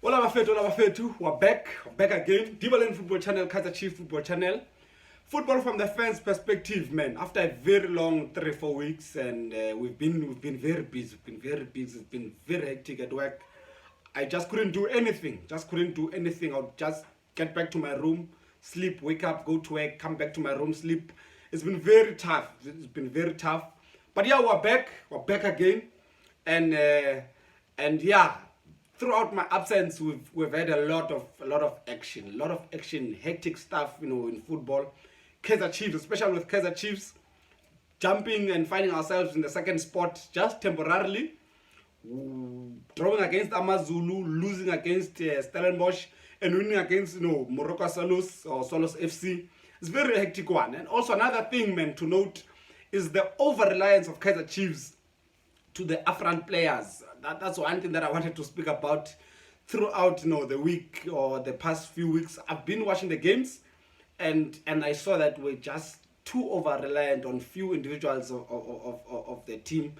Hola Bafetu, we're back again. Divaland Football Channel, Kaizer Chief Football Channel. Football from the fans' perspective, man. After a very long 3-4 weeks, and we've been very busy. It's been very hectic at work. I just couldn't do anything. I'll just get back to my room, sleep, wake up, go to work, come back to my room, sleep. It's been very tough. But yeah, we're back. We're back again, and yeah. Throughout my absence, we've had a lot of action, hectic stuff, in football. Kaizer Chiefs, especially with Kaizer Chiefs, jumping and finding ourselves in the second spot just temporarily. Drawing against Amazulu, losing against Stellenbosch, and winning against Morocco Solos or Solos FC. It's a very hectic one. And also another thing, man, to note is the over-reliance of Kaizer Chiefs to the upfront players. That's one thing that I wanted to speak about throughout the week or the past few weeks. I've been watching the games, and I saw that we're just too over reliant on few individuals of the team,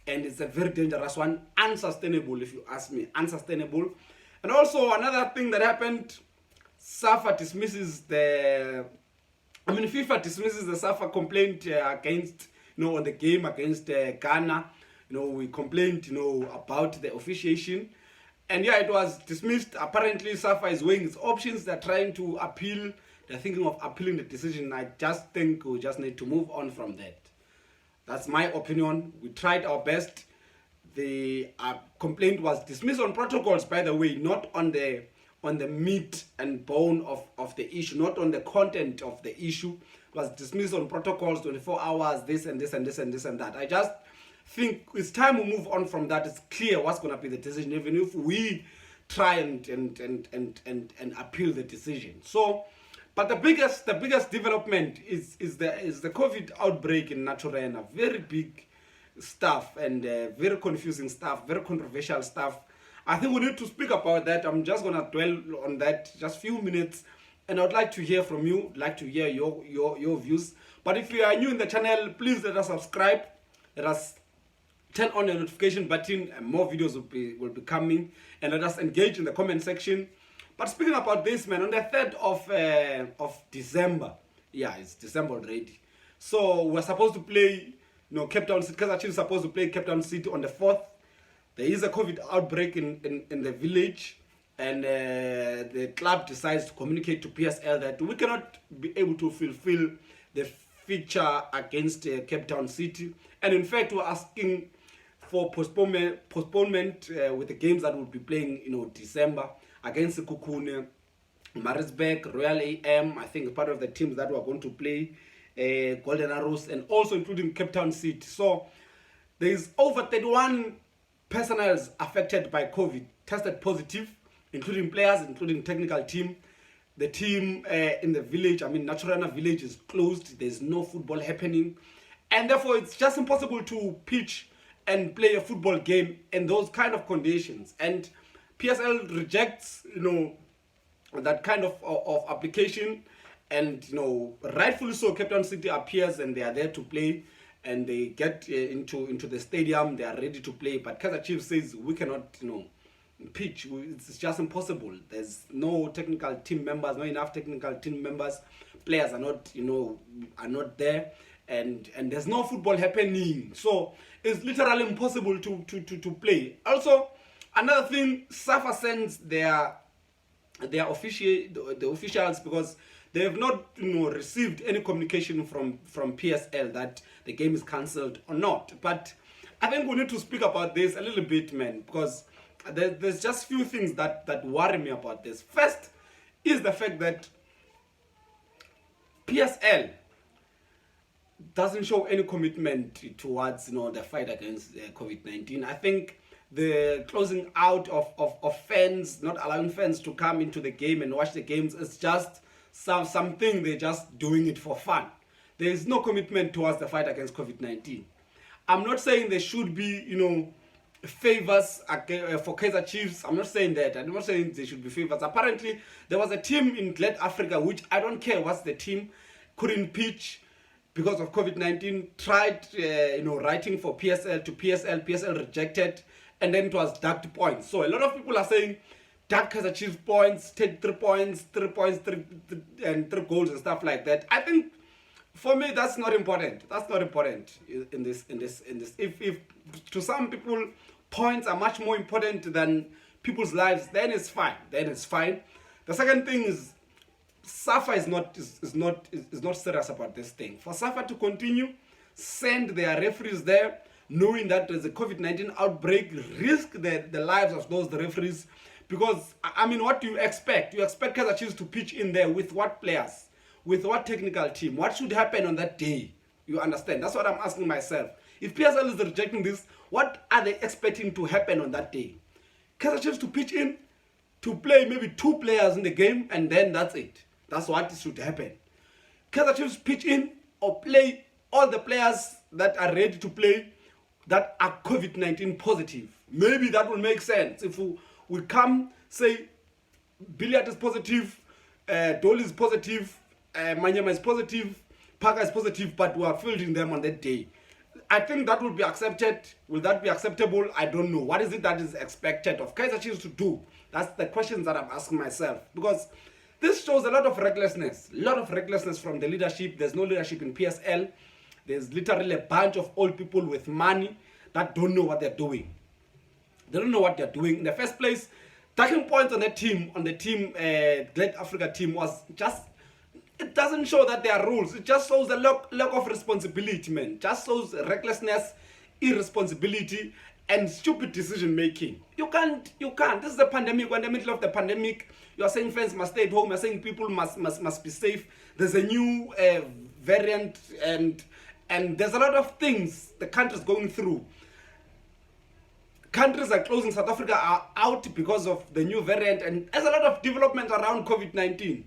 and it's a very dangerous one, unsustainable if you ask me, unsustainable. And also another thing that happened, FIFA dismisses the SAFA complaint against on the game against Ghana. We complained, about the officiation. And yeah, it was dismissed. Apparently, SAFA is weighing its options. They're trying to appeal. They're thinking of appealing the decision. I just think we just need to move on from that. That's my opinion. We tried our best. The complaint was dismissed on protocols, by the way, not on the meat and bone of the issue, not on the content of the issue. It was dismissed on protocols, 24 hours, this and this and this and this and that. I just think it's time we move on from that. It's clear what's going to be the decision, even if we try and appeal the decision. So, but the biggest development is the COVID outbreak in Naturena. Very big stuff and very confusing stuff, very controversial stuff. I think we need to speak about that. I'm just going to dwell on that just few minutes, and I'd like to hear from you. I'd like to hear your views. But if you are new in the channel, please let us subscribe. Let us turn on the notification button, and more videos will be coming. And let us engage in the comment section. But speaking about this, man, on the 3rd of December, yeah, it's December already. So we're supposed to play, Cape Town City. Kaizer Chiefs is supposed to play Cape Town City on the 4th. There is a COVID outbreak in the village, and the club decides to communicate to PSL that we cannot be able to fulfill the fixture against Cape Town City. And in fact, we're asking for postponement with the games that we'll be playing, December against Kukune, Maritzburg, Royal AM. I think part of the teams that we're going to play, Golden Arrows, and also including Cape Town City. So there is over 31 personnel affected by COVID, tested positive, including players, including technical team. The team in the village, Naturena village, is closed. There's no football happening. And therefore, it's just impossible to pitch and play a football game in those kind of conditions. And PSL rejects, that kind of application. And, rightfully so, Cape Town City appears and they are there to play. And they get into the stadium. They are ready to play. But Kaizer Chiefs says we cannot, pitch. It's just impossible. There's no technical team members, not enough technical team members. Players are not, are not there. And there's no football happening, so it's literally impossible to play. Also, another thing, SAFA sends the officials, because they have not received any communication from PSL that the game is cancelled or not. But I think we need to speak about this a little bit, man, because there's just few things that worry me about this. First is the fact that PSL doesn't show any commitment towards the fight against COVID-19. I think the closing out of fans, not allowing fans to come into the game and watch the games, is just something they're just doing it for fun. There is no commitment towards the fight against COVID-19. I'm not saying there should be favors for Kaizer Chiefs. I'm not saying that. I'm not saying there should be favors. Apparently there was a team in Glad Africa, which I don't care what's the team, couldn't pitch because of COVID-19, tried writing for PSL to PSL rejected, and then it was docked points. So a lot of people are saying that Kaizer Chiefs points, take 3 points, 3 points, and 3 goals and stuff like that. I think for me that's not important. That's not important in this. If to some people points are much more important than people's lives, then it's fine. The second thing is SAFA is not serious about this thing. For SAFA to continue, send their referees there, knowing that there's a COVID-19 outbreak, risk the lives of those referees. Because, I mean, what do you expect? You expect Kaizer Chiefs to pitch in there with what players? With what technical team? What should happen on that day? You understand? That's what I'm asking myself. If PSL is rejecting this, what are they expecting to happen on that day? Kaizer Chiefs to pitch in, to play maybe 2 players in the game, and then that's it. That's what should happen. Kaizer Chiefs pitch in or play all the players that are ready to play that are COVID-19 positive. Maybe that will make sense. If we come, say, Billiard is positive, Dolly is positive, Manyama is positive, Parker is positive, but we are fielding them on that day. I think that will be accepted. Will that be acceptable? I don't know. What is it that is expected of Kaizer Chiefs to do? That's the questions that I'm asking myself. Because this shows a lot of recklessness. From the leadership. There's no leadership in PSL. There's literally a bunch of old people with money that don't know what they're doing. They don't know what they're doing. In the first place, taking points on the team, Great Africa team, was just, it doesn't show that there are rules. It just shows the lack of responsibility, man. Just shows recklessness, irresponsibility, and stupid decision making. You can't. This is the pandemic. We're in the middle of the pandemic. You are saying fans must stay at home. You're saying people must be safe. There's a new variant, and there's a lot of things the country's going through. Countries are closing. South Africa are out because of the new variant, and there's a lot of development around COVID-19.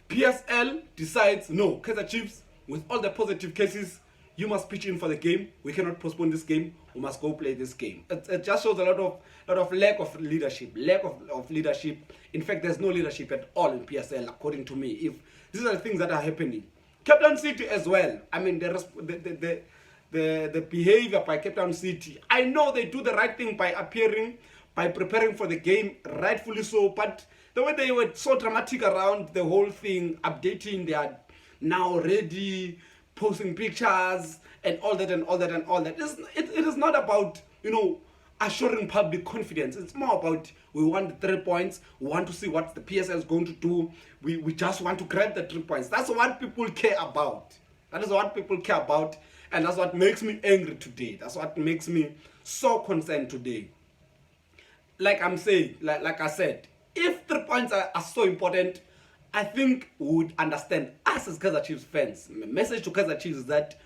PSL decides, no, Kaizer Chiefs, with all the positive cases, you must pitch in for the game. We cannot postpone this game. We must go play this game. It just shows a lot of lack of leadership. In fact, there's no leadership at all in PSL, according to me. If these are the things that are happening, Cape Town City as well. I mean, the behavior by Cape Town City. I know they do the right thing by appearing, by preparing for the game, rightfully so. But the way they were so dramatic around the whole thing, updating, they are now ready, posting pictures and all that. It is not about, assuring public confidence. It's more about, we want the 3 points. We want to see what the PSL is going to do. We just want to grab the 3 points. That's what people care about. That is what people care about. And that's what makes me angry today. That's what makes me so concerned today. Like I'm saying, like I said, if 3 points are so important, I think we would understand, us as Kaizer Chiefs fans. The message to Kaizer Chiefs is that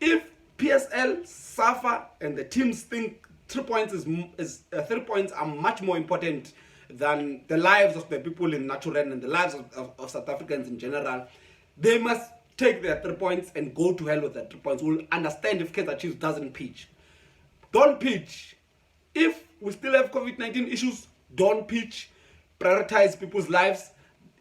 if PSL, SAFA, and the teams think 3 points 3 points are much more important than the lives of the people in Naturena and the lives of South Africans in general, they must take their 3 points and go to hell with their 3 points. We'll understand if Kaizer Chiefs doesn't pitch. Don't pitch. If we still have COVID-19 issues, don't pitch. Prioritize people's lives.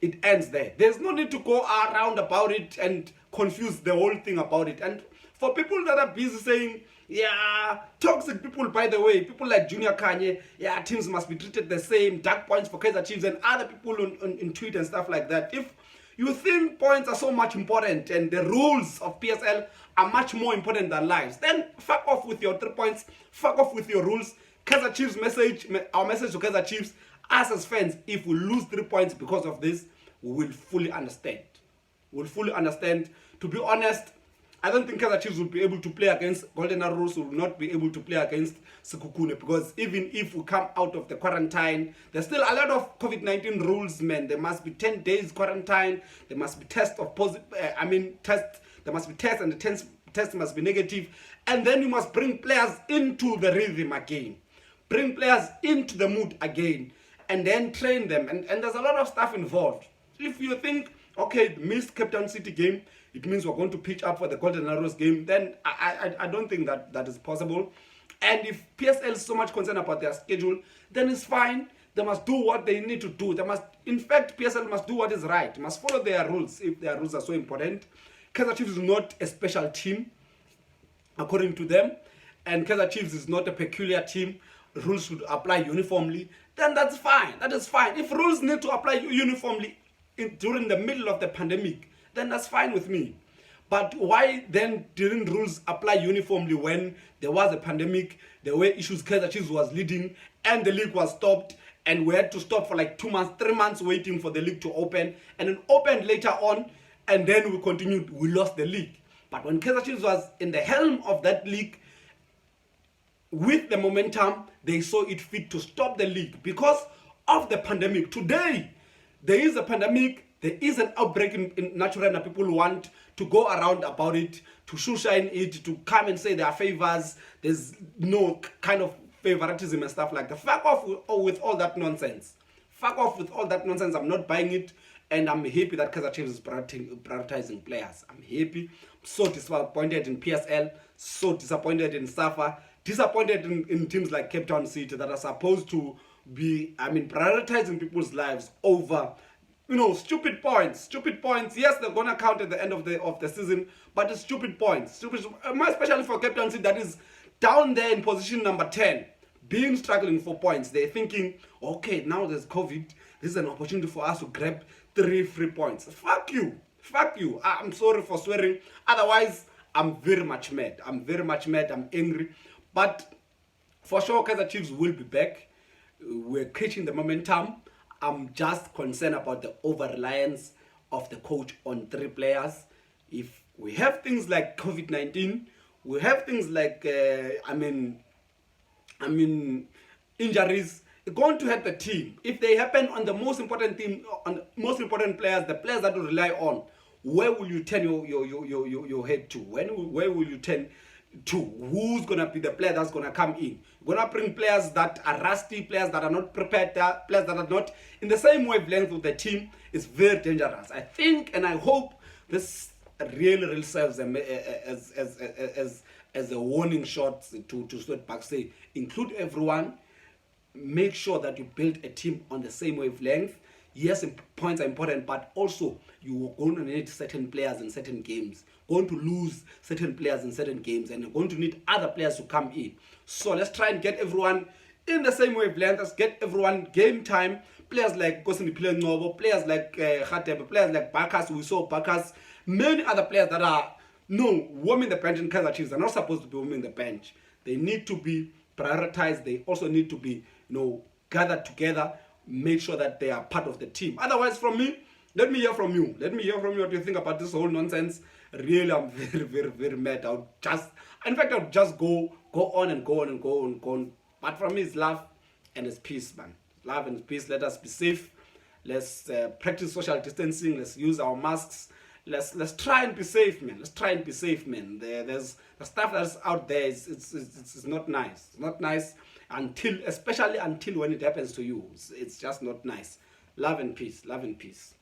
It ends there. There's no need to go around about it and confuse the whole thing about it. And for people that are busy saying, yeah, toxic people, by the way, people like Junior Kanye, yeah, teams must be treated the same, dark points for Kaizer Chiefs, and other people in Twitter and stuff like that. If you think points are so much important and the rules of PSL are much more important than lives, then fuck off with your 3 points, fuck off with your rules. Kaizer Chiefs message, our message to Kaizer Chiefs, us as fans, if we lose 3 points because of this, we will fully understand. We'll fully understand. To be honest, I don't think Kaizer Chiefs will be able to play against Golden Arrows, will not be able to play against Sekhukhune, because even if we come out of the quarantine, there's still a lot of COVID-19 rules, man. There must be 10 days quarantine. There must be test, there must be tests, and the test must be negative. And then you must bring players into the rhythm again. Bring players into the mood again. And then train them. And there's a lot of stuff involved. If you think, okay, missed Cape Town City game, it means we're going to pitch up for the Golden Arrows game, then I don't think that is possible. And if PSL is so much concerned about their schedule, then it's fine. They must do what they need to do. In fact, PSL must do what is right. Must follow their rules if their rules are so important. Kaizer Chiefs is not a special team, according to them. And Kaizer Chiefs is not a peculiar team. rules should apply uniformly, then that's fine. That is fine. If rules need to apply uniformly during the middle of the pandemic, then that's fine with me. But why then didn't rules apply uniformly when there was a pandemic, the way issues Kaizer Chiefs was leading, and the league was stopped, and we had to stop for like 2 months, 3 months waiting for the league to open, and then opened later on, and then we continued, we lost the league. But when Kaizer Chiefs was in the helm of that league, with the momentum, they saw it fit to stop the league because of the pandemic. Today, there is a pandemic, there is an outbreak in Naturena. People want to go around about it, to shoeshine it, to come and say there are favors. There's no kind of favoritism and stuff like that. Fuck off with all that nonsense. Fuck off with all that nonsense. I'm not buying it. And I'm happy that Kaizer Chiefs is prioritizing players. I'm happy. I'm so disappointed in PSL. So disappointed in SAFA. Disappointed in teams like Cape Town City that are supposed to be, prioritizing people's lives over, stupid points. Stupid points. Yes, they're gonna count at the end of the season, but it's stupid points. Especially for Cape Town City that is down there in position number 10, struggling for points. They're thinking, okay, now there's COVID. This is an opportunity for us to grab 3 free points. Fuck you. Fuck you. I'm sorry for swearing. Otherwise, I'm very much mad. I'm angry. But for sure, Kaizer Chiefs will be back. We're catching the momentum. I'm just concerned about the over-reliance of the coach on 3 players. If we have things like COVID-19, we have things like, injuries, it's going to hurt the team. If they happen on the most important team, on the most important players, the players that you rely on, where will you turn your head to? Where will you turn to? Who's gonna be the player that's gonna come in? You're gonna bring players that are rusty, players that are not prepared, players that are not in the same wavelength with the team. Is very dangerous. I think and I hope this really serves them as a warning shot to sort back, say include everyone, make sure that you build a team on the same wavelength. Yes, points are important, but also you're going to need certain players in certain games. Going to lose certain players in certain games, and you're going to need other players to come in. So let's try and get everyone in the same wavelength. Let's get everyone game time. Players like Kosini Novo, players like Khatebe, players like Bakas. We saw Bakas. Many other players that are warming the bench in Kaizer Chiefs are not supposed to be warming the bench. They need to be prioritized. They also need to be gathered together. Make sure that they are part of the team. Otherwise, from me, let me hear from you. Let me hear from you what you think about this whole nonsense. Really, I'm very mad. I'll just go on and go on and go on and go on. But from me, it's love and it's peace, man. Love and peace. Let us be safe. Let's practice social distancing. Let's use our masks. Let's try and be safe, man. Let's try and be safe, man. There's the stuff that's out there. It's not nice. It's not nice especially until when it happens to you. It's just not nice. Love and peace. Love and peace.